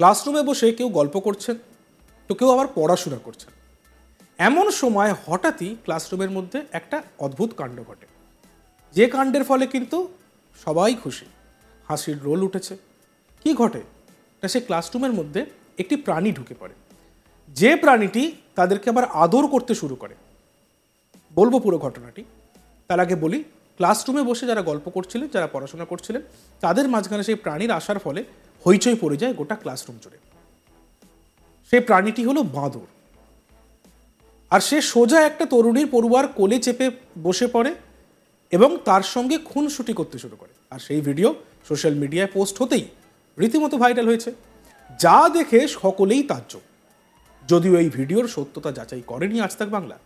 ক্লাসরুমে বসে কেউ গল্প করছেন, তো কেউ আবার পড়াশোনা করছেন। এমন সময় হঠাৎই ক্লাসরুমের মধ্যে একটা অদ্ভুত কাণ্ড ঘটে, যে কাণ্ডের ফলে কিন্তু সবাই খুশি, হাসির রোল উঠেছে। কি ঘটে না, সে ক্লাসরুমের মধ্যে একটি প্রাণী ঢুকে পড়ে, যে প্রাণীটি তাদেরকে আবার আদর করতে শুরু করে। বলবো পুরো ঘটনাটি, তার আগে বলি, ক্লাসরুমে বসে যারা গল্প করছিলেন, যারা পড়াশোনা করছিলেন, তাদের মাঝখানে সেই প্রাণীর আসার ফলে হইচই পড়ে যায় গোটা ক্লাসরুম জুড়ে। সেই প্রাণীটি হলো বাঁদর। আর সে সোজা একটা তরুণীর পড়ুয়ার কোলে চেপে বসে পড়ে এবং তার সঙ্গে খুনসুটি করতে শুরু করে। আর সেই ভিডিও সোশ্যাল মিডিয়ায় পোস্ট হতেই রীতিমতো ভাইরাল হয়েছে, যা দেখে সকলেই তাজ্জব। যদিও এই ভিডিওর সত্যতা যাচাই করেনি আজ তাক বাংলা।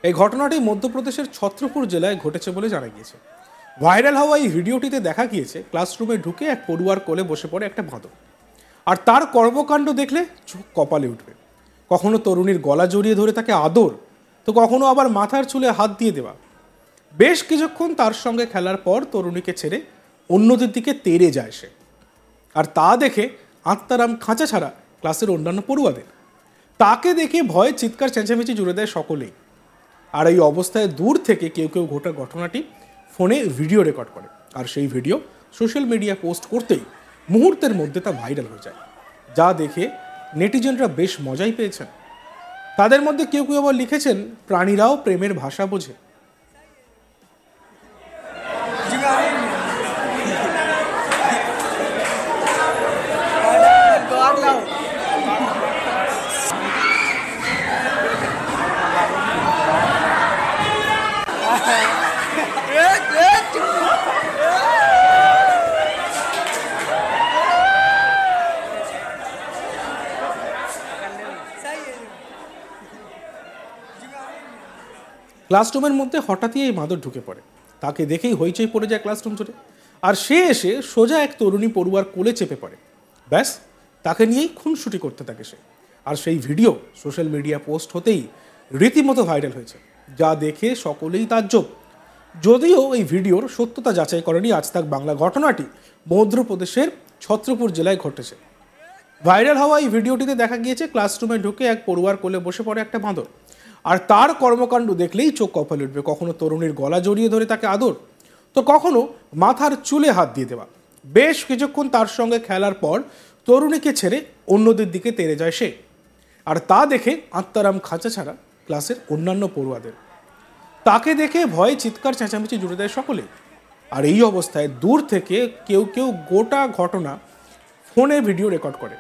এই ঘটনাটি মধ্যপ্রদেশের ছত্রপুর জেলায় ঘটেছে বলে জানা গিয়েছে। ভাইরাল হওয়া এই ভিডিওটিতে দেখা গিয়েছে ক্লাসরুমে ঢুকে এক পড়ুয়ার কোলে বসে পড়ে একটা বাঁদর। আর তার কর্মকাণ্ড দেখলে চোখ কপালে উঠবে। কখনো তরুণীর গলা জড়িয়ে ধরে তাকে আদর, তো কখনো আবার মাথার চুলে হাত দিয়ে দেওয়া। বেশ কিছুক্ষণ তার সঙ্গে খেলার পর তরুণীকে ছেড়ে অন্যদের দিকে তেড়ে যায় সে। আর তা দেখে আত্মারাম খাঁচা ছাড়া ক্লাসের অন্যান্য পড়ুয়াদের। তাকে দেখে ভয়ে চিৎকার চেঁচামেচি জুড়ে দেয় সকলেই। আর এই অবস্থায় দূর থেকে কেউ কেউ গোটা ঘটনাটি ফোনে ভিডিও রেকর্ড করে, আর সেই ভিডিও সোশ্যাল মিডিয়া পোস্ট করতেই মুহূর্তের মধ্যে তা ভাইরাল হয়ে যায়, যা দেখে নেটিজেনরা বেশ মজাই পেয়েছেন। তাদের মধ্যে কেউ কেউ আবার লিখেছেন, প্রাণীরাও প্রেমের ভাষা বোঝে। ক্লাসরুমের মধ্যে হঠাৎই এই বাঁদর ঢুকে পড়ে, তাকে দেখেই হইচই পড়ে যায় ক্লাসরুম জুড়ে। আর সে এসে সোজা এক তরুণী পড়ুয়ার কোলে চেপে পড়ে, ব্যাস তাকে নিয়েই খুনসুটি করতে থাকে সে। আর সেই ভিডিও সোশ্যাল মিডিয়া পোস্ট হতেই রীতিমতো ভাইরাল হয়েছে, যা দেখে সকলেই তাজ্জব। যদিও এই ভিডিওর সত্যতা যাচাই করেনি আজ তাক বাংলা। ঘটনাটি মধ্যপ্রদেশের ছত্রপুর জেলায় ঘটেছে। ভাইরাল হওয়া এই ভিডিওটিতে দেখা গিয়েছে ক্লাসরুমে ঢুকে এক পড়ুয়ার কোলে বসে পড়ে একটা বাঁদর। আর তার কর্মকাণ্ড দেখলেই চোখ কপালে উঠবে। কখনো তরুণীর গলা জড়িয়ে ধরে তাকে আদর, তো কখনো মাথার চুলে হাত দিয়ে দেওয়া। বেশ কিছুক্ষণ তার সঙ্গে খেলার পর তরুণীকে ছেড়ে অন্যদের দিকে তেড়ে যায় সে। আর তা দেখে আত্মারাম খাঁচা ছাড়া ক্লাসের অন্যান্য পড়ুয়াদের। তাকে দেখে ভয়ে চিৎকার চেঁচামেচি জুড়ে দেয় সকলে। আর এই অবস্থায় দূর থেকে কেউ কেউ গোটা ঘটনা ফোনে ভিডিও রেকর্ড করে,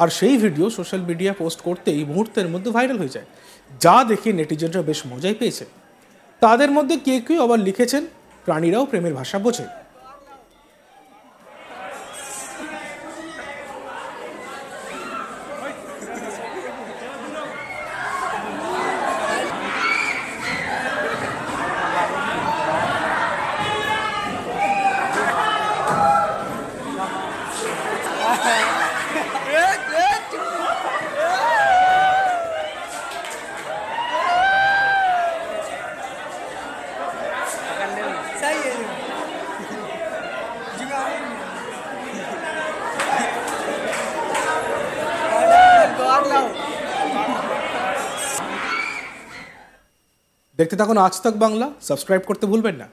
আর সেই ভিডিও সোশ্যাল মিডিয়া পোস্ট করতেই মুহূর্তের মধ্যে ভাইরাল হয়ে যায়, যা দেখে নেটিজেনরা বেশ মজাই পেয়েছে। তাদের মধ্যে কেউ কেউ আবার লিখেছেন, প্রাণীরাও প্রেমের ভাষা বোঝে। দেখতে থাকুন আজ তাক বাংলা, সাবস্ক্রাইব করতে ভুলবেন না।